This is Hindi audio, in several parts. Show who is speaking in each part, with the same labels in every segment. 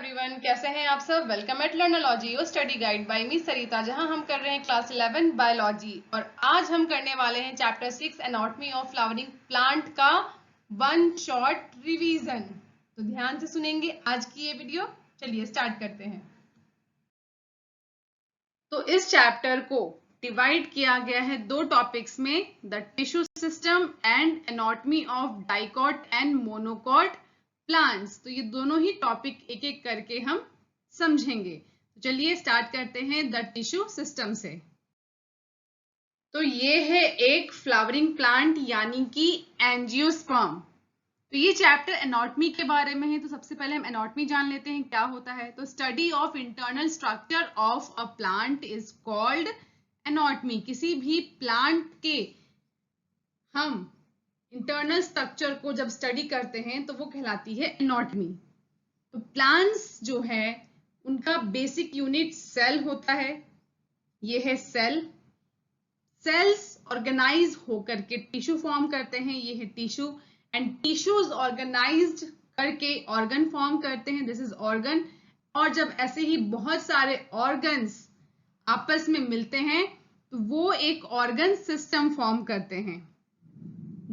Speaker 1: एवरीवन, कैसे हैं आप सब। Welcome at Learnology your study guide by me Sarita, जहां हम कर रहे हैं क्लास 11 बायोलॉजी। और आज हम करने वाले हैं chapter 6 anatomy of flowering plant का वन शॉर्ट रिवीजन। तो ध्यान से सुनेंगे आज की ये वीडियो। चलिए स्टार्ट करते हैं। तो इस चैप्टर को डिवाइड किया गया है दो टॉपिक्स में, the tissue system and anatomy of dicot and monocot plants. तो ये दोनों ही टॉपिक एक एक करके हम समझेंगे। तो चलिए स्टार्ट करते हैं द टिश्यू सिस्टम से। तो ये है एक फ्लावरिंग प्लांट यानी कि एंजियोस्पर्म। तो ये चैप्टर एनाटॉमी के बारे में है। तो सबसे पहले हम एनाटॉमी जान लेते हैं क्या होता है। तो study of internal structure of a plant is called anatomy. किसी भी प्लांट के हम इंटरनल स्ट्रक्चर को जब स्टडी करते हैं तो वो कहलाती है एनाटॉमी। तो प्लांट्स जो है उनका बेसिक यूनिट सेल होता है। ये है सेल। सेल्स ऑर्गेनाइज होकर के टिश्यू फॉर्म करते हैं, ये है टिश्यू। एंड टिश्यूज ऑर्गेनाइज्ड करके ऑर्गन फॉर्म करते हैं, दिस इज ऑर्गन। और जब ऐसे ही बहुत सारे ऑर्गन्स आपस में मिलते हैं तो वो एक ऑर्गन सिस्टम फॉर्म करते हैं,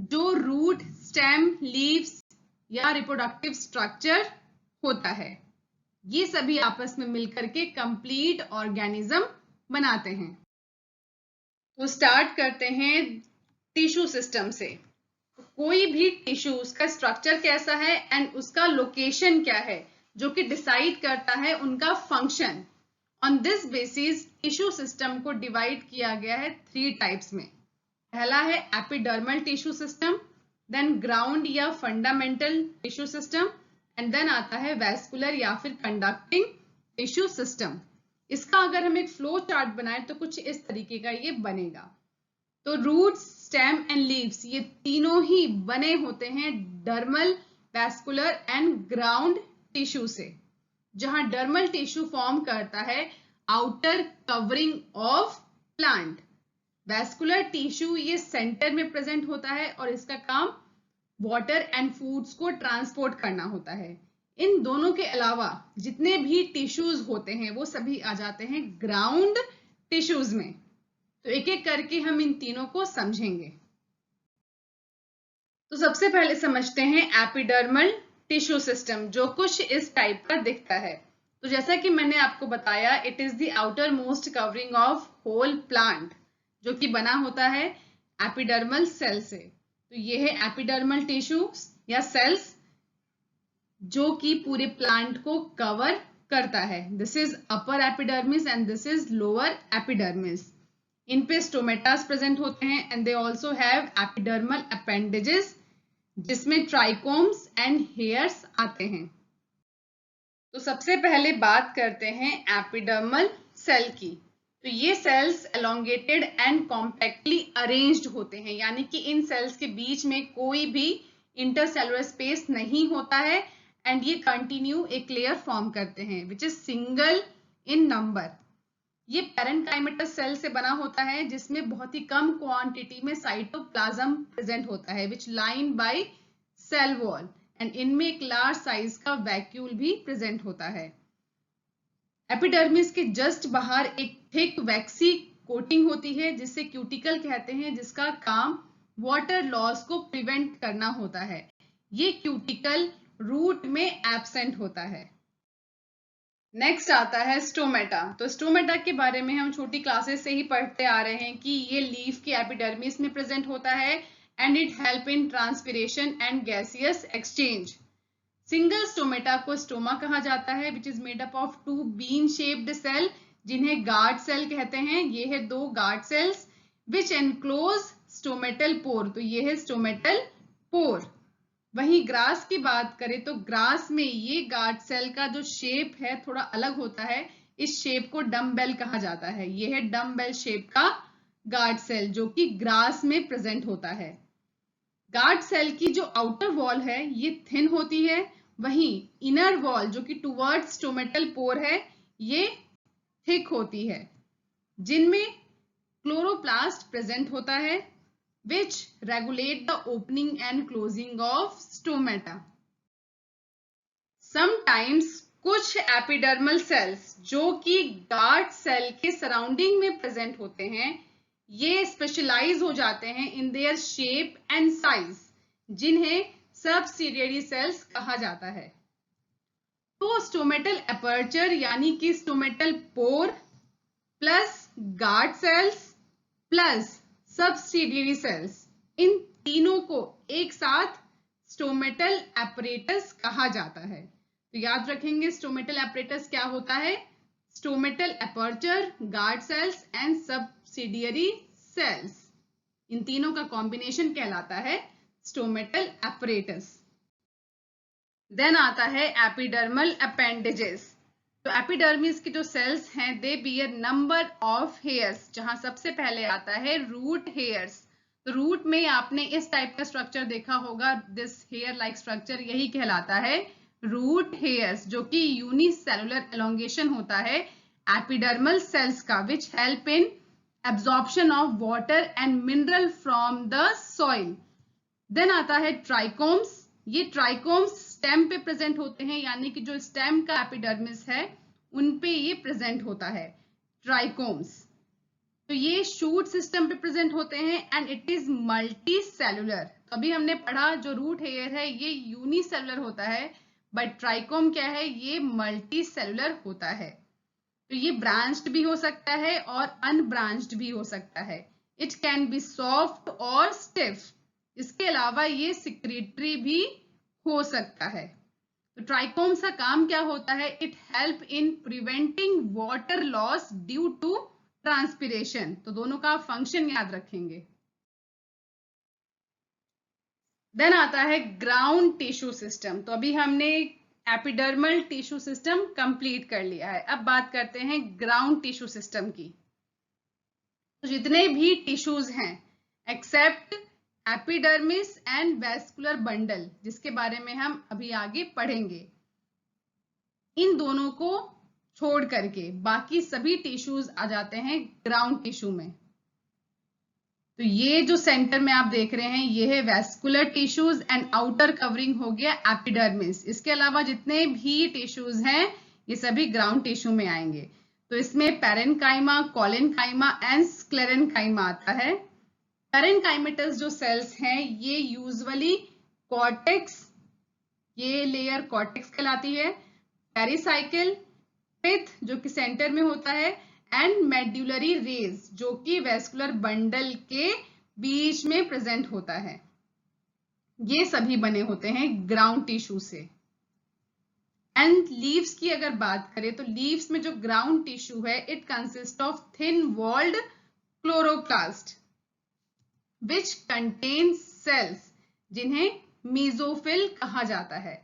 Speaker 1: जो रूट, स्टेम, लीव्स या रिप्रोडक्टिव स्ट्रक्चर होता है। ये सभी आपस में मिलकर के कंप्लीट ऑर्गेनिज्म बनाते हैं। तो स्टार्ट करते हैं टिश्यू सिस्टम से। कोई भी टिश्यू, उसका स्ट्रक्चर कैसा है एंड उसका लोकेशन क्या है, जो कि डिसाइड करता है उनका फंक्शन। On this basis tissue system को डिवाइड किया गया है 3 टाइप्स में। पहला है epidermal tissue system, then ground या fundamental tissue system, and then आता है वैस्कुलर या फिर कंडक्टिंग टिश्यू सिस्टम। इसका अगर हम एक फ्लो चार्ट बनाए तो कुछ इस तरीके का ये बनेगा। तो रूट्स, स्टेम एंड लीव्स ये तीनों ही बने होते हैं dermal, vascular and ground tissue से, जहां डर्मल टिश्यू फॉर्म करता है outer covering of plant. Vascular tissue ये सेंटर में प्रेजेंट होता है और इसका काम वाटर एंड फूड्स को ट्रांसपोर्ट करना होता है। इन दोनों के अलावा जितने भी टिश्यूज होते हैं वो सभी आ जाते हैं ग्राउंड टिश्यूज में। तो एक एक करके हम इन तीनों को समझेंगे। तो सबसे पहले समझते हैं एपिडर्मल टिश्यू सिस्टम, जो कुछ इस टाइप का दिखता है। तो जैसा कि मैंने आपको बताया, it is the outermost covering of whole plant, जो कि बना होता है एपिडर्मल सेल से। तो ये है एपिडर्मल टिश्यू या सेल्स, जो कि पूरे प्लांट को कवर करता है। This is upper epidermis and this is lower epidermis. इन पे स्टोमेटास प्रेजेंट होते हैं and they also have epidermal appendages, जिसमें ट्राइकोम्स एंड हेयर्स आते हैं। तो सबसे पहले बात करते हैं एपिडर्मल सेल की। तो ये cells elongated and compactly arranged होते हैं, यानी कि इन सेल्स के बीच में कोई भी इंटरसेलुलर स्पेस नहीं होता है एंड ये कंटिन्यू एक लेयर फॉर्म करते हैं which is single in number. ये पैरेन्काइमेटस सेल से बना होता है, जिसमें बहुत ही कम क्वांटिटी में साइटोप्लाज्म प्रेजेंट होता है which line by cell wall, and इनमें एक लार्ज साइज का वैक्यूल भी प्रेजेंट होता है। एपिडर्मिस के जस्ट बाहर एक थिक वैक्सी कोटिंग होती है, जिसे क्यूटिकल कहते हैं, जिसका काम वाटर लॉस को प्रिवेंट करना होता है। ये क्यूटिकल रूट में एब्सेंट होता है। नेक्स्ट आता है स्टोमेटा। तो स्टोमेटा के बारे में हम छोटी क्लासेस से ही पढ़ते आ रहे हैं कि ये लीफ के एपिडर्मिस में प्रेजेंट होता है and it help in transpiration and gaseous exchange. Single stomata को स्टोमा कहा जाता है which is made up of 2 bean shaped cell, जिन्हें गार्ड सेल कहते हैं। ये है 2 guard cells which enclose stomatal pore. तो ये है स्टोमेटल पोर। वहीं ग्रास की बात करें तो ग्रास में ये गार्ड सेल का जो शेप है थोड़ा अलग होता है। इस शेप को डम्बेल कहा जाता है। ये है डम्बेल शेप का गार्ड सेल, जो कि ग्रास में प्रेजेंट होता है। गार्ड सेल की जो आउटर वॉल है ये थिन होती है, वहीं इनर वॉल जो कि टुवर्ड्स स्टोमेटल पोर है ये थिक होती है, जिनमें क्लोरोप्लास्ट प्रेजेंट होता है which regulate the opening and closing of stomata. Sometimes कुछ एपिडर्मल सेल्स जो कि गार्ड सेल के सराउंडिंग में प्रेजेंट होते हैं, ये स्पेशलाइज हो जाते हैं in their shape and size, जिन्हें सबसिडियरी सेल्स कहा जाता है। तो स्टोमेटल अपर्चर यानी कि stomatal pore plus guard cells plus subsidiary cells, इन तीनों को एक साथ स्टोमेटल एपरेटस कहा जाता है। तो याद रखेंगे स्टोमेटल एपरेटस क्या होता है, stomatal aperture, guard cells and subsidiary cells, इन तीनों का कॉम्बिनेशन कहलाता है स्टोमेटल एपरेटस। देन आता है एपिडर्मल अपेंडेजेस। तो एपिडर्मिस की जो सेल्स हैं दे बियर नंबर ऑफ हेयर्स, जहां सबसे पहले आता है रूट हेयर्स। तो रूट में आपने इस टाइप का स्ट्रक्चर देखा होगा, दिस हेयर लाइक स्ट्रक्चर, यही कहलाता है रूट हेयर्स, जो कि यूनिसेलुलर एलोंगेशन होता है एपिडर्मल सेल्स का, which help in absorption of water and mineral from the soil. Then आता है ट्राइकोम्स। ये ट्राइकोम्स स्टेम पे प्रेजेंट होते हैं, यानी कि जो स्टेम का एपिडर्मिस है उन पे ये प्रेजेंट होता है ट्राइकोम्स। तो ये शूट सिस्टम पे प्रेजेंट होते हैं and it is multi cellular. तो अभी हमने पढ़ा जो रूट हेयर है ये यूनिसेलुलर होता है, बट ट्राइकोम क्या है, ये मल्टी सेलुलर होता है। तो ये ब्रांच्ड भी हो सकता है और अनब्रांच्ड भी हो सकता है। इट कैन बी सॉफ्ट और स्टिफ। इसके अलावा ये सिक्रेटरी भी हो सकता है। तो ट्राइकोम्स का काम क्या होता है, it help in preventing water loss due to transpiration. तो दोनों का फंक्शन याद रखेंगे। देन आता है ग्राउंड टिश्यू सिस्टम। तो अभी हमने एपिडर्मल टिश्यू सिस्टम कंप्लीट कर लिया है, अब बात करते हैं ग्राउंड टिश्यू सिस्टम की। तो जितने भी टिश्यूज हैं except epidermis and vascular bundle, जिसके बारे में हम अभी आगे पढ़ेंगे, इन दोनों को छोड़ करके बाकी सभी टिश्यूज आ जाते हैं ग्राउंड टिश्यू में। तो ये जो सेंटर में आप देख रहे हैं ये है vascular tissues and outer covering हो गया एपिडर्मिस। इसके अलावा जितने भी टिश्यूज हैं ये सभी ग्राउंड टिश्यू में आएंगे। तो इसमें पैरेन्काइमा, कोलेनकाइमा एंड स्क्लेरेन्काइमा आता है। पैरेन्काइमेटस जो सेल्स हैं ये यूजुअली कॉर्टेक्स, ये लेयर कॉर्टेक्स कहलाती है, पेरिसाइकिल, पिथ जो कि सेंटर में होता है, एंड मेड्युलरी रेज जो कि वेस्कुलर बंडल के बीच में प्रेजेंट होता है। ये सभी बने होते हैं ग्राउंड टिश्यू से। एंड लीव्स की अगर बात करें तो लीव्स में जो ग्राउंड टिश्यू है it consist of thin walled chloroplast which contain cells, जिन्हें मीजोफिल कहा जाता है।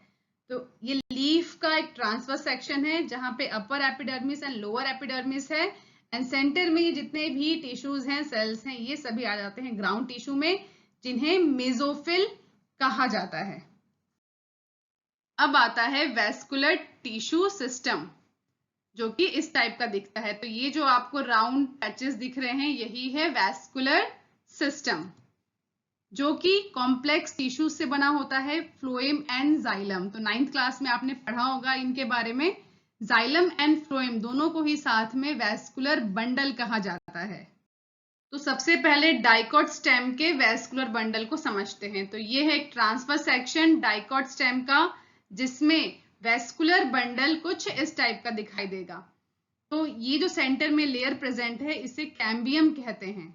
Speaker 1: तो ये लीफ का एक ट्रांसवर्स सेक्शन है जहां पे अपर एपिडर्मिस एंड लोअर एपिडर्मिस है, एंड सेंटर में ये जितने भी टिश्यूज हैं, सेल्स हैं, ये सभी आ जाते हैं ग्राउंड टिश्यू में, जिन्हें मेसोफिल कहा जाता है। अब आता है वेस्कुलर टिश्यू सिस्टम, जो कि इस टाइप का दिखता है। तो ये जो आपको राउंड पैचेस दिख रहे हैं यही है वेस्कुलर सिस्टम, जो कि कॉम्प्लेक्स टिश्यू से बना होता है, फ्लोएम एंड जाइलम। तो 9th क्लास में आपने पढ़ा होगा इनके बारे में। जाइलम एंड फ्लोएम दोनों को ही साथ में वेस्कुलर बंडल कहा जाता है। तो सबसे पहले डाइकॉट स्टेम के वेस्कुलर बंडल को समझते हैं। तो ये है एक ट्रांसवर्स सेक्शन डाइकॉट स्टेम का, जिसमें वेस्कुलर बंडल कुछ इस टाइप का दिखाई देगा। तो ये जो सेंटर में लेयर प्रेजेंट है इसे कैम्बियम कहते हैं।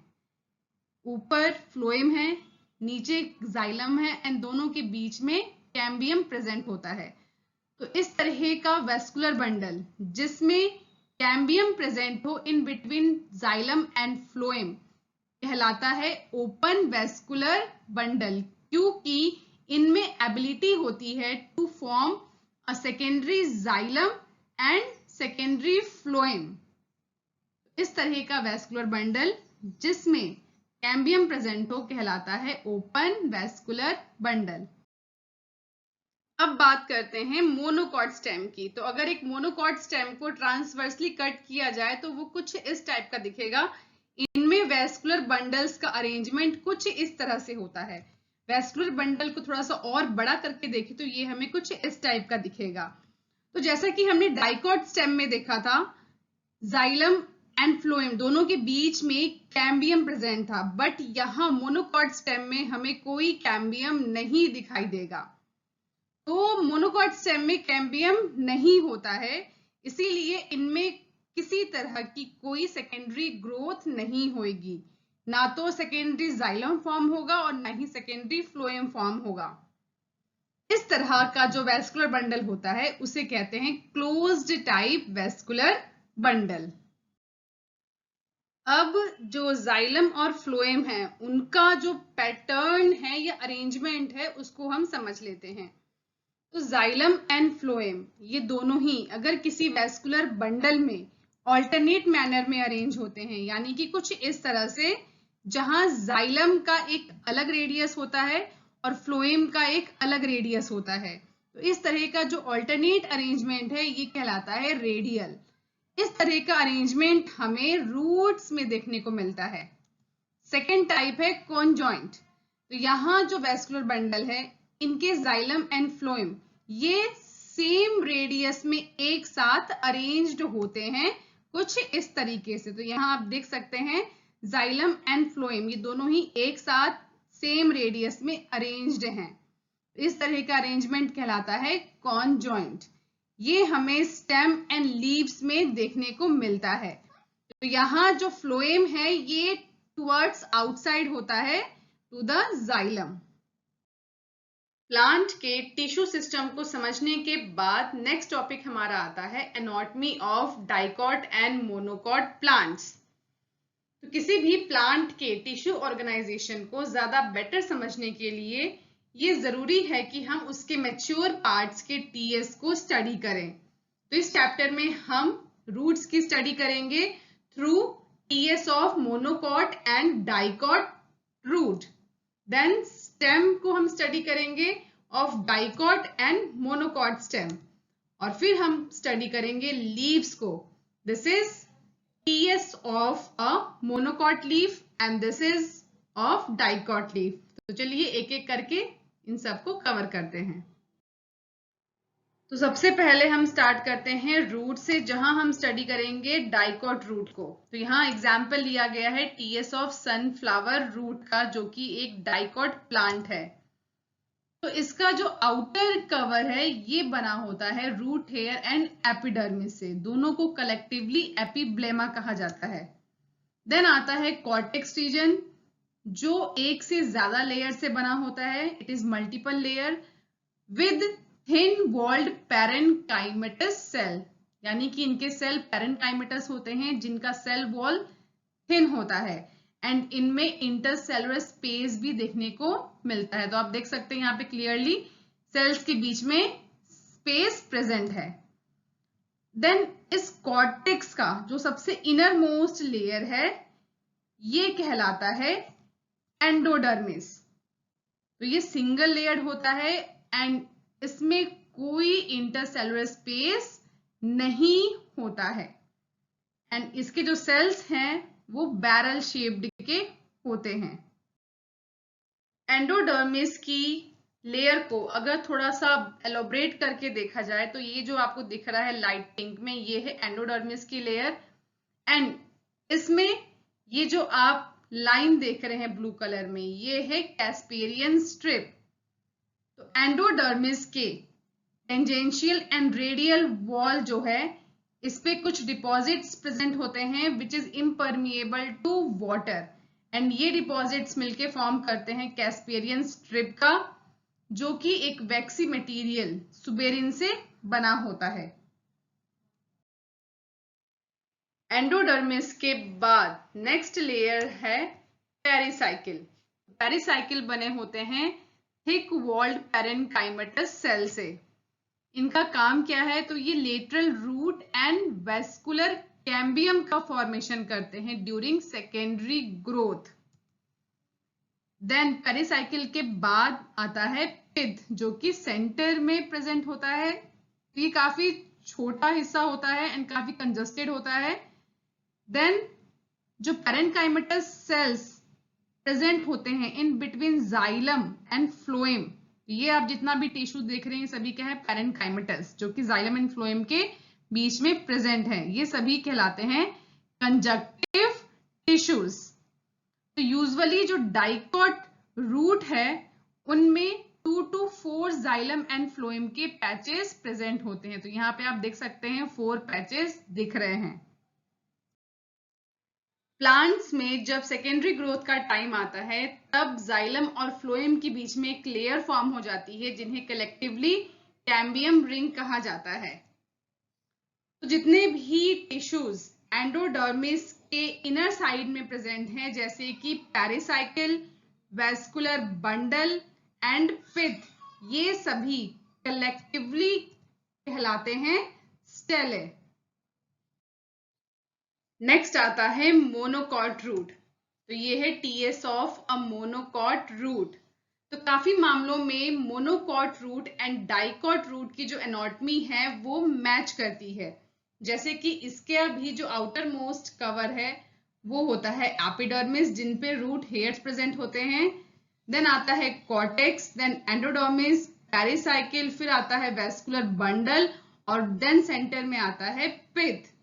Speaker 1: ऊपर फ्लोएम है, नीचे जाइलम है एंड दोनों के बीच में कैम्बियम प्रेजेंट होता है। तो इस तरह का वेस्कुलर बंडल जिसमें कैम्बियम प्रेजेंट हो in between xylem and phloem कहलाता है ओपन वेस्कुलर बंडल, क्योंकि इनमें एबिलिटी होती है to form a secondary xylem and secondary phloem. इस तरह का वेस्कुलर बंडल जिसमें कैम्बियम प्रेजेंट हो कहलाता है ओपन वेस्कुलर बंडल। अब बात करते हैं मोनोकॉट स्टेम की। तो अगर एक मोनोकॉट स्टेम को ट्रांसवर्सली कट किया जाए तो वो कुछ इस टाइप का दिखेगा। इनमें वेस्कुलर बंडल्स का अरेंजमेंट कुछ इस तरह से होता है। वेस्कुलर बंडल को थोड़ा सा और बड़ा करके देखें तो ये हमें कुछ इस टाइप का दिखेगा। तो जैसा कि हमने डाइकॉट स्टेम में देखा था, जाइलम एंड फ्लोएम दोनों के बीच में कैम्बियम प्रेजेंट था, बट यहाँ मोनोकॉट स्टेम में हमें कोई कैम्बियम नहीं दिखाई देगा। तो मोनोकॉट स्टेम में कैम्बियम नहीं होता है, इसीलिए इनमें किसी तरह की कोई सेकेंडरी ग्रोथ नहीं होगी, ना तो सेकेंडरी जाइलम फॉर्म होगा और ना ही सेकेंडरी फ्लोएम फॉर्म होगा। इस तरह का जो वेस्कुलर बंडल होता है उसे कहते हैं क्लोज्ड टाइप वेस्कुलर बंडल। अब जो जाइलम और फ्लोएम है उनका जो पैटर्न है या अरेंजमेंट है उसको हम समझ लेते हैं। तो जाइलम एंड फ्लोएम ये दोनों ही अगर किसी वेस्कुलर बंडल में ऑल्टरनेट मैनर में अरेंज होते हैं, यानी कि कुछ इस तरह से जहां जाइलम का एक अलग रेडियस होता है और फ्लोएम का एक अलग रेडियस होता है, तो इस तरह का जो ऑल्टरनेट अरेंजमेंट है ये कहलाता है रेडियल। इस तरह का अरेंजमेंट हमें रूट्स में देखने को मिलता है। सेकेंड टाइप है कॉन्जॉइंट। तो यहाँ जो वेस्कुलर बंडल है इनके जाइलम एंड फ्लोएम ये सेम रेडियस में एक साथ अरेंज्ड होते हैं कुछ इस तरीके से। तो यहाँ आप देख सकते हैं जाइलम एंड फ्लोएम ये दोनों ही एक साथ सेम रेडियस में अरेंज्ड हैं। इस तरह का अरेंजमेंट कहलाता है कॉन्जॉइंट। ये हमें स्टेम एंड लीव्स में देखने को मिलता है। तो यहाँ जो फ्लोएम है ये टुवर्ड्स आउटसाइड होता है टू द जाइलम। प्लांट के टिश्यू सिस्टम को समझने के बाद नेक्स्ट टॉपिक हमारा आता है anatomy of dicot and monocot plants. तो किसी भी प्लांट के टिश्यू ऑर्गेनाइजेशन को ज्यादा बेटर समझने के लिए ये जरूरी है कि हम उसके मैच्योर पार्ट्स के टीएस को स्टडी करें। तो इस चैप्टर में हम रूट्स की स्टडी करेंगे through TS of monocot and dicot root. Then stem को हम स्टडी करेंगे of dicot and monocot stem, और फिर हम स्टडी करेंगे लीव्स को। This is TS of a monocot leaf and this is of dicot leaf. तो चलिए एक एक करके इन सबको कवर करते हैं। तो सबसे पहले हम स्टार्ट करते हैं रूट से, जहां हम स्टडी करेंगे डाइकॉट रूट को। तो यहाँ एग्जाम्पल लिया गया है टीएस ऑफ सनफ्लावर रूट का, जो कि एक डाइकॉट प्लांट है। तो इसका जो आउटर कवर है ये बना होता है रूट हेयर एंड एपिडर्मिस से, दोनों को कलेक्टिवली एपिब्लेमा कहा जाता है। देन आता है कॉर्टेक्स रीजन, जो एक से ज्यादा लेयर से बना होता है। It is multiple layer with thin walled parenchymatous cell, यानी कि इनके सेल पैरेन्काइमेटस होते हैं जिनका सेल वॉल थिन होता है, एंड इनमें इंटरसेलुलर स्पेस भी देखने को मिलता है। तो आप देख सकते हैं यहाँ पे क्लियरली सेल्स के बीच में स्पेस प्रेजेंट है। देन इस कॉर्टेक्स का जो सबसे इनर मोस्ट लेयर है ये कहलाता है एंडोडर्मिस। तो ये सिंगल लेयर्ड होता है एंड इसमें कोई इंटरसेलुलर स्पेस नहीं होता है, एंड इसके जो सेल्स हैं वो बैरल शेप्ड के होते हैं। एंडोडर्मिस की लेयर को अगर थोड़ा सा एलोबरेट करके देखा जाए तो ये जो आपको दिख रहा है लाइट पिंक में ये है एंडोडर्मिस की लेयर, एंड इसमें ये जो आप लाइन देख रहे हैं ब्लू कलर में ये है कैस्पेरियन स्ट्रिप। तो एंडोडर्मिस के टेंजेंशियल एंड रेडियल वॉल जो है इस पे कुछ डिपॉजिट्स प्रेजेंट होते हैं which is impermeable to water, and ये डिपॉजिट्स मिलके फॉर्म करते हैं कैस्पेरियन स्ट्रिप का, जो कि एक वैक्सी मटेरियल सुबेरिन से बना होता है। एंडोडर्मिस के बाद नेक्स्ट लेयर है पेरिसाइकिल। पेरिसाइकिल बने होते हैं थिक वॉल्ड पैरेन्काइमेटस सेल से। इनका काम क्या है, तो ये lateral root and vascular cambium का फॉर्मेशन करते हैं during secondary growth. Then pericycle के बाद आता है पिद, जो कि सेंटर में प्रेजेंट होता है। तो ये काफी छोटा हिस्सा होता है एंड काफी कंजस्टेड होता है। देन जो पैरेन्काइमेटस सेल्स प्रेजेंट होते हैं in between xylem and phloem, ये आप जितना भी टिश्यू देख रहे हैं सभी क्या है, पैरेन्काइमेटस, जो कि जाइलम एंड फ्लोएम के बीच में प्रेजेंट है। ये सभी कहलाते हैं कंजक्टिव टिश्यूज। तो यूजुअली जो डाइकॉट रूट है उनमें 2 to 4 जाइलम एंड फ्लोएम के पैचेस प्रेजेंट होते हैं। तो यहाँ पे आप देख सकते हैं 4 पैचेस दिख रहे हैं। प्लांट्स में जब सेकेंडरी ग्रोथ का टाइम आता है तब जाइलम और फ्लोएम के बीच में एक लेयर फॉर्म हो जाती है जिन्हें कलेक्टिवली कैम्बियम रिंग कहा जाता है। तो जितने भी टिश्यूज एंडोडर्मिस के इनर साइड में प्रेजेंट हैं, जैसे कि pericycle, vascular bundle and pith, ये सभी कलेक्टिवली कहलाते हैं स्टेले। नेक्स्ट आता है मोनोकॉट रूट। तो ये है TS of a monocot root. तो काफी मामलों में monocot root and dicot root की जो एनाटॉमी है वो मैच करती है। जैसे कि इसके अभी जो आउटर मोस्ट कवर है वो होता है एपिडर्मिस, जिन पे रूट हेयर्स प्रेजेंट होते हैं। देन आता है कॉर्टेक्स, देन एंडोडर्मिस, पेरिसाइकिल, फिर आता है वेस्कुलर बंडल और देन सेंटर में आता है पिथ।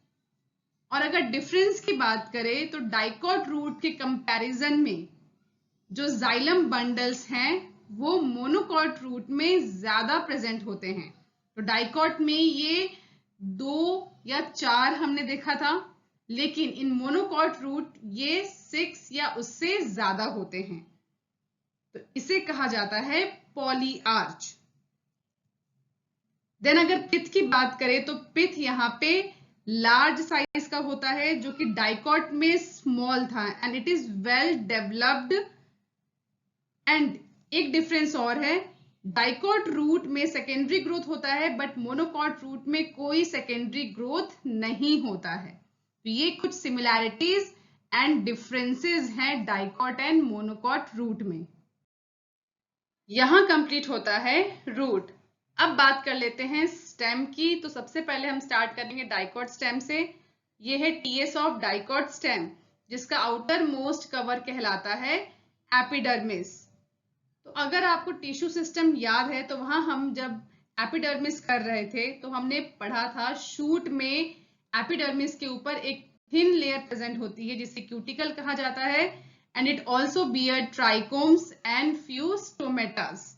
Speaker 1: और अगर डिफरेंस की बात करें तो डाइकॉट रूट के कंपैरिजन में जो जाइलम बंडल्स हैं वो मोनोकॉट रूट में ज्यादा प्रेजेंट होते हैं। तो डाइकॉट में ये 2 या 4 हमने देखा था, लेकिन इन मोनोकॉट रूट ये 6 या उससे ज्यादा होते हैं। तो इसे कहा जाता है पॉलीआर्च। देन अगर पिथ की बात करें तो पिथ यहाँ पे लार्ज साइज का होता है, जो कि डाइकॉट में स्मॉल था and it is well developed. And एक डिफरेंस और है, डाइकॉट रूट में सेकेंडरी ग्रोथ होता है बट मोनोकॉट रूट में कोई सेकेंडरी ग्रोथ नहीं होता है। तो ये कुछ सिमिलैरिटीज एंड डिफरेंसेस हैं डाइकॉट एंड मोनोकॉट रूट में। यहां कंप्लीट होता है रूट। अब बात कर लेते हैं स्टेम की। तो सबसे पहले हम स्टार्ट करेंगे डाइकॉट स्टेम से। ये है टीएस ऑफ डाइकॉट स्टेम, जिसका आउटर मोस्ट कवर कहलाता है एपिडर्मिस। तो अगर आपको टिश्यू सिस्टम याद है तो वहां हम जब एपिडर्मिस कर रहे थे तो हमने पढ़ा था शूट में एपिडर्मिस के ऊपर एक थिन लेयर प्रेजेंट होती है जिसे क्यूटिकल कहा जाता है and it also bear trichomes and few stomatas.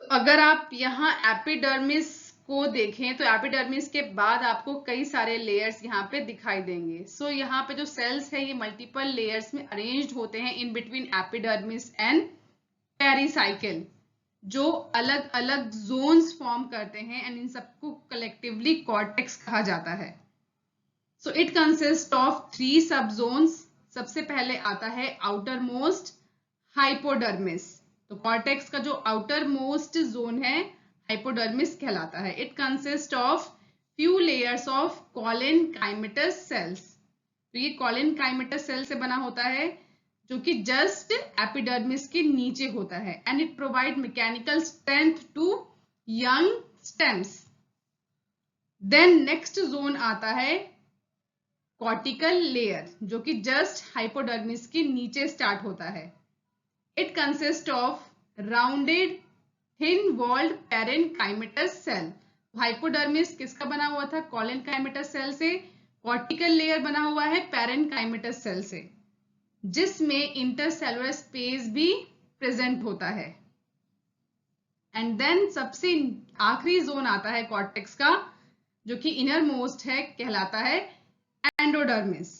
Speaker 1: अगर आप यहाँ एपिडर्मिस को देखें तो एपिडर्मिस के बाद आपको कई सारे लेयर्स यहाँ पे दिखाई देंगे। सो यहाँ पे जो सेल्स है ये मल्टीपल लेयर्स में अरेंज्ड होते हैं in between epidermis and pericycle, जो अलग अलग जोन्स फॉर्म करते हैं एंड इन सबको कलेक्टिवली कॉर्टेक्स कहा जाता है। सो इट कंसिस्ट ऑफ 3 सब जोन्स। सबसे पहले आता है आउटर मोस्ट हाइपोडर्मिस। तो कॉर्टेक्स का जो आउटर मोस्ट जोन है हाइपोडर्मिस कहलाता है। It consist of few layers of collenchymatous cells. तो ये कॉलेनकाइमेटस सेल से बना होता है जो कि जस्ट एपिडर्मिस के नीचे होता है and it provide mechanical strength to young stems. Then next zone आता है कॉर्टिकल लेयर, जो कि जस्ट हाइपोडर्मिस के नीचे स्टार्ट होता है। It consists of rounded, thin-walled parenchymatous cell. Hypodermis किसका बना हुआ था? कॉलेनकाइमेटस सेल से। कॉर्टिकल लेयर बना हुआ है पैरेनकाइमेटस सेल से, जिसमें इंटरसेलुलर स्पेस भी प्रेजेंट होता है। एंड देन सबसे आखिरी जोन आता है कॉर्टेक्स का, जो कि इनर मोस्ट है, कहलाता है एंडोडर्मिस।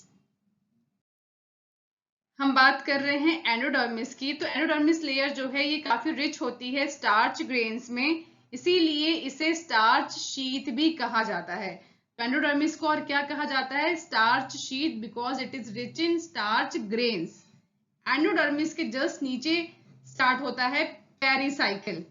Speaker 1: हम बात कर रहे हैं एंडोडर्मिस की। तो एंडोडर्मिस लेयर जो है ये काफी रिच होती है स्टार्च ग्रेन्स में, इसीलिए इसे स्टार्च शीट भी कहा जाता है। तो एंडोडर्मिस को और क्या कहा जाता है? Starch sheet, because it is rich in starch grains. Endodermis के जस्ट नीचे स्टार्ट होता है पेरिसाइकिल,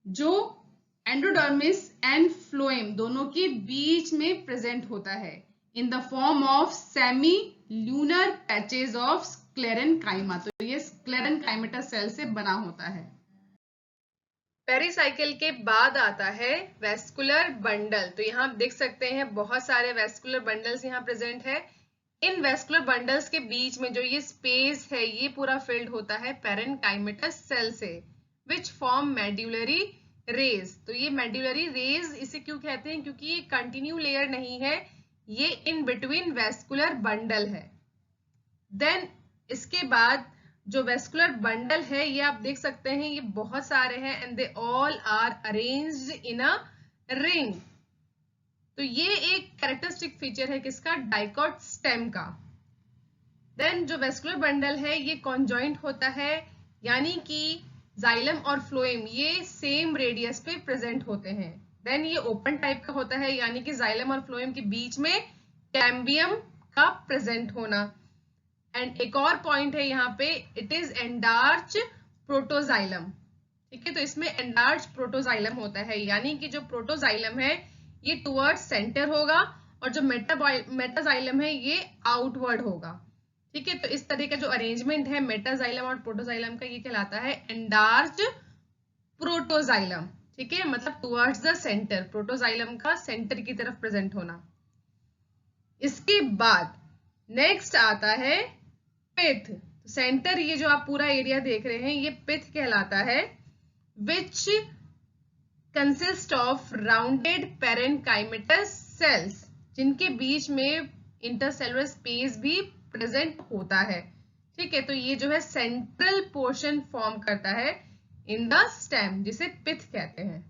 Speaker 1: जो एंडोडर्मिस एंड फ्लोएम दोनों के बीच में प्रेजेंट होता है in the form of semi lunar patches of sclerenchyma. तो ये स्क्लेरेनकाइमेटस सेल से बना होता है। पेरिसाइकिल के बाद आता है वेस्कुलर बंडल। तो यहाँ आप देख सकते हैं बहुत सारे वेस्कुलर बंडल्स यहाँ प्रेजेंट है
Speaker 2: इन वेस्कुलर बंडल्स के बीच में जो ये स्पेस है ये पूरा फिल्ड होता है पेरेन्काइमेटस सेल से, विच फॉर्म मेड्यूलरी रेज। तो ये मेड्यूलरी रेज इसे क्यों कहते हैं, क्योंकि ये कंटिन्यू लेयर नहीं है, ये इन बिटवीन वेस्कुलर बंडल है। देन इसके बाद जो वेस्कुलर बंडल है ये आप देख सकते हैं ये बहुत सारे हैं and they all are arranged in a ring. तो ये एक कैरेक्टरिस्टिक फीचर है किसका, डाइकॉट स्टेम का। देन जो वेस्कुलर बंडल है ये कॉन्जॉइंट होता है, यानी कि जाइलम और फ्लोएम ये सेम रेडियस पे प्रेजेंट होते हैं। देन ये ओपन टाइप का होता है, यानी कि जाइलम और फ्लोएम के बीच में कैम्बियम का प्रेजेंट होना। एंड एक और पॉइंट है यहाँ पे, इट इज एंडार्च प्रोटोजाइलम। ठीक है, तो इसमें एंडार्च प्रोटोजाइलम होता है, यानी कि जो प्रोटोजाइलम है ये टुवर्ड्स सेंटर होगा और जो मेटाजाइलम है ये आउटवर्ड होगा। ठीक है, तो इस तरह का जो अरेंजमेंट है मेटाजाइलम और प्रोटोजाइलम का ये कहलाता है एंडार्च प्रोटोजाइलम। ठीक है, मतलब टुवर्ड्स द सेंटर, प्रोटोजाइलम का सेंटर की तरफ प्रेजेंट होना। इसके बाद नेक्स्ट आता है पिथ। सेंटर, ये जो आप पूरा एरिया देख रहे हैं ये पिथ कहलाता है, which consist of rounded parenchymatous cells, जिनके बीच में इंटरसेलुलर स्पेस भी प्रेजेंट होता है। ठीक है, तो ये जो है सेंट्रल पोर्शन फॉर्म करता है इन द स्टेम, जिसे पिथ कहते हैं।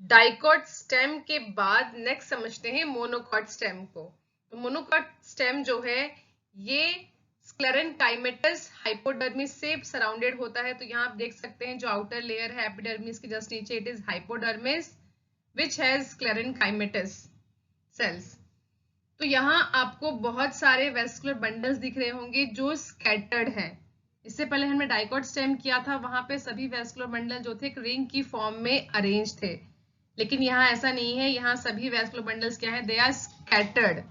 Speaker 2: डाइकॉट स्टेम के बाद नेक्स्ट समझते हैं मोनोकॉट स्टेम को। तो मोनोकॉट स्टेम जो है ये स्क्लेरेनकाइमेटस हाइपोडर्मिस से सराउंडेड होता है। तो यहाँ आप देख सकते हैं जो आउटर लेयर है एपिडर्मिस के जस्ट नीचे, it is hypodermis which has sclerenchymatous cells. तो यहाँ आपको बहुत सारे वेस्कुलर बंडल्स दिख रहे होंगे जो स्कैटर्ड हैं। इससे पहले हमने डाइकॉट स्टेम किया था, वहां पे सभी वेस्कुलर बंडल जो थे रिंग की फॉर्म में अरेंज थे, लेकिन यहाँ ऐसा नहीं है। यहाँ सभी वेस्कुलर बंडल्स क्या है, दे आर स्कैटर्ड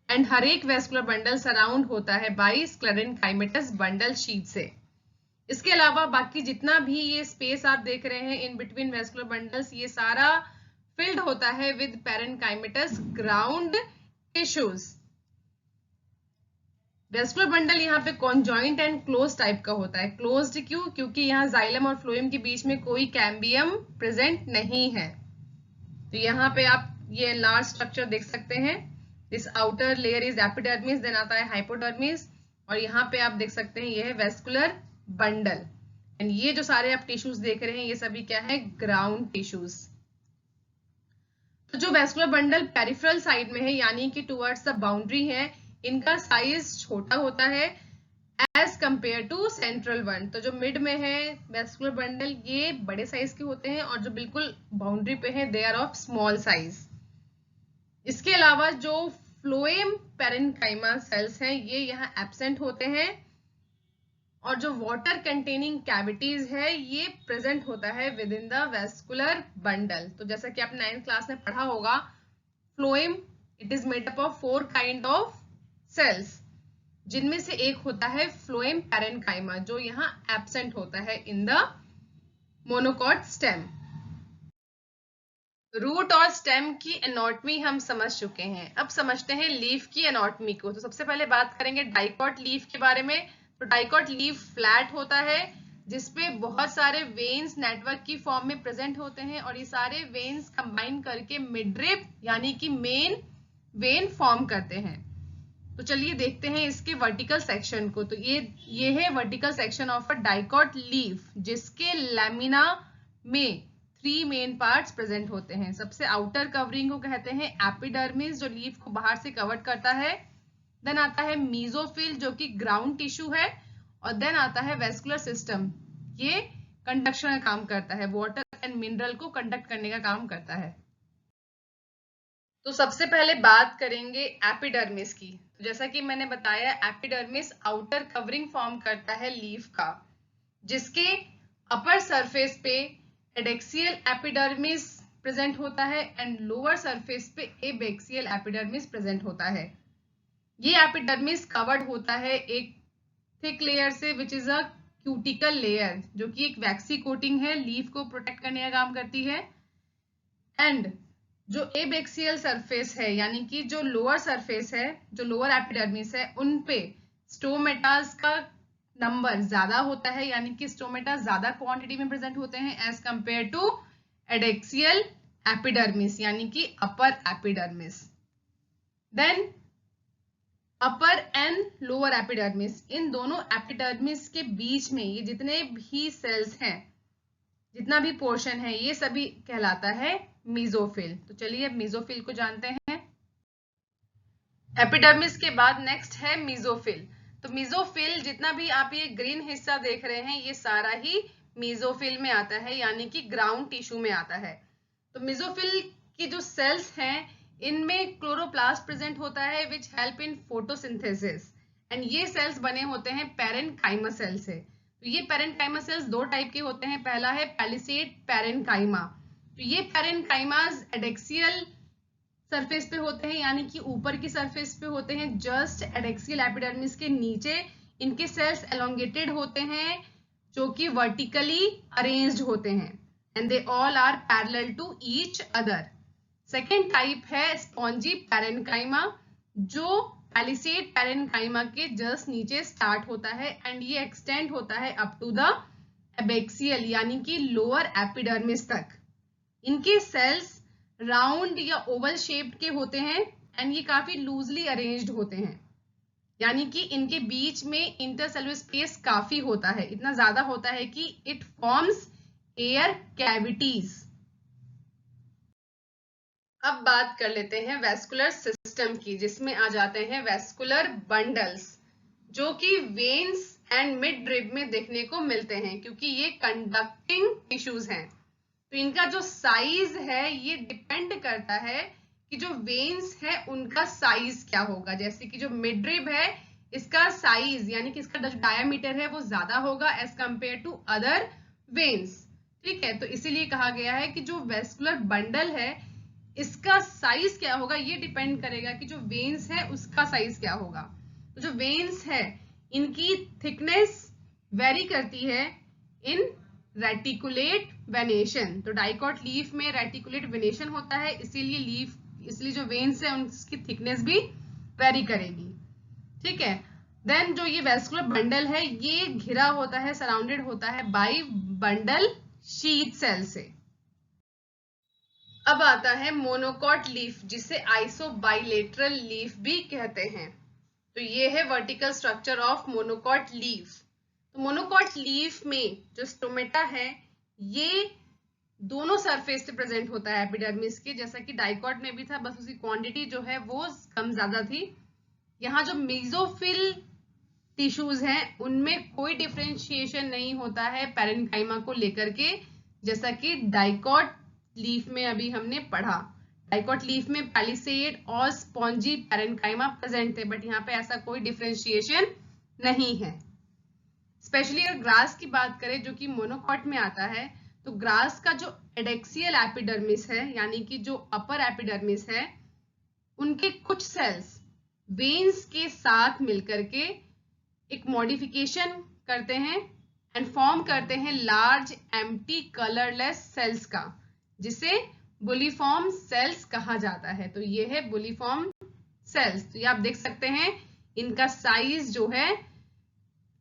Speaker 2: एंड हर एक वेस्कुलर बंडल सराउंड होता है बाय स्क्लेरेनकाइमेटस बंडल शीट से। इसके अलावा बाकी जितना भी ये स्पेस आप देख रहे हैं इन बिटवीन वेस्कुलर बंडल्स, ये सारा फिल्ड होता है with parenchymatous ground tissues. Vascular bundle यहाँ पे कॉन्जॉइंट एंड क्लोज टाइप का होता है। क्लोज्ड क्यों, क्योंकि यहाँ जाइलम और फ्लोएम के बीच में कोई कैम्बियम प्रेजेंट नहीं है। तो यहाँ पे आप ये लार्ज स्ट्रक्चर देख सकते हैं, this outer layer is epidermis, then आता है हाइपोडर्मिस, और यहाँ पे आप देख सकते हैं ये है वेस्कुलर बंडल। एंड ये जो सारे आप टिश्यूज देख रहे हैं ये सभी क्या है, ग्राउंड टिश्यूज। तो जो वेस्कुलर बंडल पेरिफेरल साइड में है, यानी कि टुवर्ड्स द बाउंड्री है, इनका साइज छोटा होता है as compare to central one. तो जो मिड में है वेस्कुलर बंडल ये बड़े साइज के होते हैं, और जो बिल्कुल बाउंड्री पे है they are of small size. इसके अलावा जो फ्लोएम पेरेन्काइमा सेल्स हैं ये यहाँ एब्सेंट होते हैं, और जो वाटर कंटेनिंग कैविटीज है ये प्रेजेंट होता है within the vascular bundle. तो जैसा कि आपने 9th क्लास में पढ़ा होगा, phloem it is made up of 4 kind of cells, जिनमें से एक होता है फ्लोएम पेरेन्काइमा जो यहाँ एब्सेंट होता है in the monocot stem. Root और स्टेम की एनाटॉमी हम समझ चुके हैं, अब समझते हैं लीफ की एनाटॉमी को। तो सबसे पहले बात करेंगे डाइकॉट लीफ के बारे में। तो डाइकॉट लीफ फ्लैट होता है जिसपे बहुत सारे वेन्स नेटवर्क की फॉर्म में प्रेजेंट होते हैं, और ये सारे वेन्स कंबाइन करके मिडरिप यानी कि मेन वेन फॉर्म करते हैं। तो चलिए देखते हैं इसके वर्टिकल सेक्शन को। तो ये है vertical section of a dicot leaf, जिसके लैमिना में 3 मेन पार्ट्स प्रेजेंट होते हैं। सबसे आउटर कवरिंग को कहते हैं एपिडर्मिस, जो लीफ को बाहर से कवर करता है। देन आता है मीजोफिल जो कि ग्राउंड टिश्यू है, और देन आता है वेस्कुलर सिस्टम, ये कंडक्शन का काम करता है, वाटर एंड मिनरल को कंडक्ट करने का काम करता है। तो सबसे पहले बात करेंगे एपिडर्मिस की। तो जैसा कि मैंने बताया एपिडर्मिस आउटर कवरिंग फॉर्म करता है लीफ का, जिसके अपर सरफेस पे एडेक्सियल एपिडर्मिस प्रेजेंट होता है एंड लोअर सरफेस पे एबैक्सियल एपिडर्मिस प्रेजेंट होता है। ये एपिडर्मिस कवर्ड होता है एक थिक लेयर से which is a cuticle layer, जो कि एक वैक्सी कोटिंग है, लीफ को प्रोटेक्ट करने का काम करती है। एंड जो एबैक्सियल सरफेस है यानी कि जो लोअर सरफेस है, जो लोअर एपिडर्मिस है, उन पे स्टोमेटास का नंबर ज्यादा होता है, यानी कि स्टोमेटा ज्यादा क्वांटिटी में प्रेजेंट होते हैं as compare to adaxial epidermis यानी कि upper epidermis. Then upper and lower epidermis, इन दोनों एपिडर्मिस के बीच में ये जितने भी सेल्स हैं, जितना भी पोर्शन है, ये सभी कहलाता है मीजोफिल। तो चलिए अब मीजोफिल को जानते हैं। एपिडर्मिस के बाद नेक्स्ट है मीजोफिल। तो मीजोफिल जितना भी आप ये ग्रीन हिस्सा देख रहे हैं, ये सारा ही मीजोफिल में आता है, यानी कि ग्राउंड टिश्यू में आता है। तो मीजोफिल की जो सेल्स हैं, इनमें क्लोरोप्लास्ट प्रेजेंट होता है विच हेल्प इन फोटोसिंथेसिस, एंड ये सेल्स बने होते हैं पैरेन्काइमा सेल से। तो ये पैरेन्काइमा सेल्स दो टाइप के होते हैं, पहला है पैलिसेड पैरेन्काइमा। तो ये पैरेन्काइमास एडेक्सियल सरफेस पे होते हैं, यानी कि ऊपर की सरफेस पे होते हैं, जस्ट एडेक्सियल एपिडर्मिस के नीचे इनके सेल्स एलोंगेटेड होते हैं, जो कि वर्टिकली अरेंज्ड होते हैं, and they all are parallel to each other. Second type है स्पॉन्जी पैरेन्काइमा, जो पैलिसेड पैरेन्काइमा के जस्ट नीचे स्टार्ट होता है, एंड ये एक्सटेंड होता है अप टू द एबैक्सियल यानी कि लोअर एपिडर्मिस तक। इनके सेल्स राउंड या ओवल शेप्ड के होते हैं, एंड ये काफी लूजली अरेंज्ड होते हैं, यानी कि इनके बीच में इंटरसेलुलर स्पेस काफी होता है, इतना ज्यादा होता है कि इट फॉर्म्स एयर कैविटीज। अब बात कर लेते हैं वेस्कुलर सिस्टम की, जिसमें आ जाते हैं वेस्कुलर बंडल्स, जो कि वेन्स एंड मिड रिब में देखने को मिलते हैं, क्योंकि ये कंडक्टिंग टिश्यूज हैं। तो इनका जो साइज है ये डिपेंड करता है कि जो वेन्स है उनका साइज क्या होगा। जैसे कि जो मिड रिब है, इसका साइज यानी कि इसका जो डायामीटर है वो ज्यादा होगा as compare to other veins. ठीक है, तो इसीलिए कहा गया है कि जो वेस्कुलर बंडल है इसका साइज क्या होगा, ये डिपेंड करेगा कि जो वेन्स है उसका साइज क्या होगा। तो जो वेन्स है इनकी थिकनेस वेरी करती है इन रेटिकुलेट वेनेशन। तो डाइकॉट लीफ में रेटिकुलेट वेनेशन होता है, इसलिए जो वेन्स है उनकी थिकनेस भी वेरी करेगी। ठीक है, देन जो ये वेस्कुलर बंडल है ये घिरा होता है, सराउंडेड होता है बाय बंडल शीथ सेल से। अब आता है मोनोकॉट लीफ, जिसे आइसोबाइलेटरल लीफ भी कहते हैं। तो ये है vertical structure of monocot leaf. तो मोनोकॉट लीफ में जो स्टोमेटा है ये दोनों सरफेस से प्रेजेंट होता है एपिडर्मिस के, जैसा कि डाइकॉट में भी था, बस उसकी क्वांटिटी जो है वो कम ज्यादा थी। यहाँ जो मेसोफिल टिश्यूज हैं उनमें कोई डिफरेंशिएशन नहीं होता है पैरेन्काइमा को लेकर के, जैसा कि डाइकॉट लीफ में अभी हमने पढ़ा। डाइकॉट लीफ में पैलिसेड और स्पॉन्जी पैरेन्काइमा प्रेजेंट थे, बट यहाँ पे ऐसा कोई डिफरेंशिएशन नहीं है। स्पेशली अगर ग्रास की बात करें जो कि मोनोकॉट में आता है, तो ग्रास का जो एडेक्सियल एपिडर्मिस है यानी कि जो अपर एपिडर्मिस है, उनके कुछ सेल्स वेन्स के साथ मिलकर के एक मॉडिफिकेशन करते हैं एंड फॉर्म करते हैं लार्ज एम्प्टी कलरलेस सेल्स का, जिसे बुलिफॉर्म सेल्स कहा जाता है। तो ये है बुलिफॉर्म सेल्स। तो ये आप देख सकते हैं इनका साइज जो है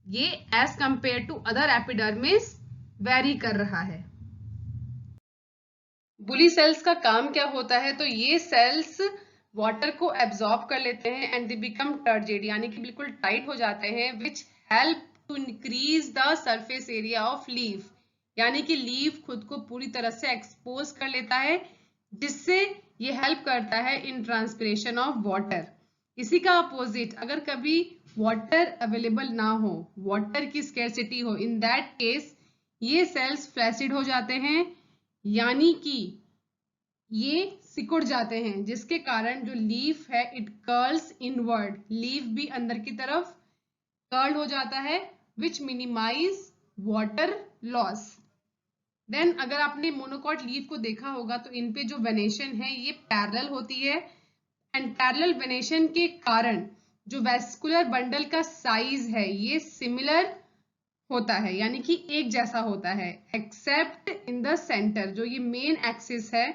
Speaker 2: ये as compare to other epidermis vary कर रहा है। बुली सेल्स का काम क्या होता है, तो ये सेल्स वाटर को एब्जॉर्ब कर लेते हैं एंड दे बिकम टर्जिड, यानी कि बिल्कुल टाइट हो जाते हैं, which help to increase the surface area of leaf, यानी कि लीफ खुद को पूरी तरह से एक्सपोज कर लेता है, जिससे ये हेल्प करता है इन ट्रांसपिरेशन ऑफ वाटर। इसी का अपोजिट, अगर कभी वाटर अवेलेबल ना हो, वाटर की स्कैरसिटी हो, इन दैट केस ये सेल्स फ्लैसिड हो जाते हैं, यानी कि ये सिकुड़ जाते हैं, जिसके कारण जो लीफ है इट कर्ल्स इनवर्ड, लीफ भी अंदर की तरफ कर्ल हो जाता है, विच मिनिमाइज वाटर लॉस। देन अगर आपने मोनोकॉट लीफ को देखा होगा तो इन पे जो वेनेशन है ये पैरेलल होती है, एंड पैरेलल वेनेशन के कारण जो वेस्कुलर बंडल का साइज है ये सिमिलर होता है, यानी कि एक जैसा होता है, एक्सेप्ट इन द सेंटर। जो ये मेन एक्सिस है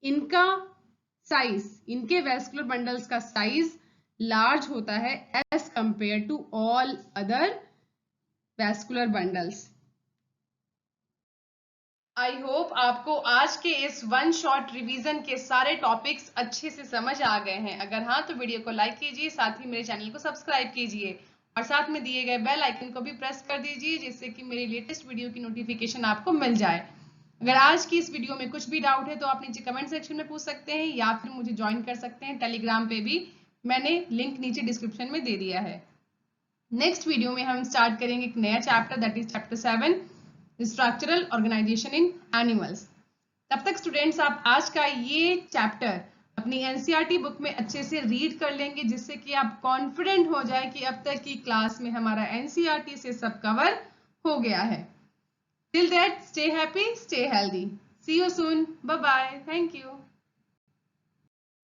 Speaker 1: इनका साइज, इनके वेस्कुलर बंडल्स का साइज लार्ज होता है as compare to all other vascular bundles. I hope आपको आज के इस वन शॉट रिवीजन के सारे टॉपिक्स अच्छे से समझ आ गए हैं। अगर हाँ तो वीडियो को लाइक कीजिए, साथ ही मेरे चैनल को सब्सक्राइब कीजिए और साथ में दिए गए बेल आइकन को भी प्रेस कर दीजिए, जिससे कि मेरी लेटेस्ट वीडियो की नोटिफिकेशन आपको मिल जाए। अगर आज की इस वीडियो में कुछ भी डाउट है तो आप नीचे कमेंट सेक्शन में पूछ सकते हैं या फिर मुझे ज्वाइन कर सकते हैं टेलीग्राम पे भी, मैंने लिंक नीचे डिस्क्रिप्शन में दे दिया है। नेक्स्ट वीडियो में हम स्टार्ट करेंगे एक नया chapter, that is chapter 7, structural organisation in animals. तब तक स्टूडेंट्स आप आज का ये चैप्टर अपनी एनसीईआरटी बुक में अच्छे से रीड कर लेंगे, जिससे कि आप कॉन्फिडेंट हो जाए कि अब तक की क्लास में हमारा एनसीईआरटी से सब कवर हो गया है। Till that, stay happy, stay healthy, see you soon, bye bye, thank you.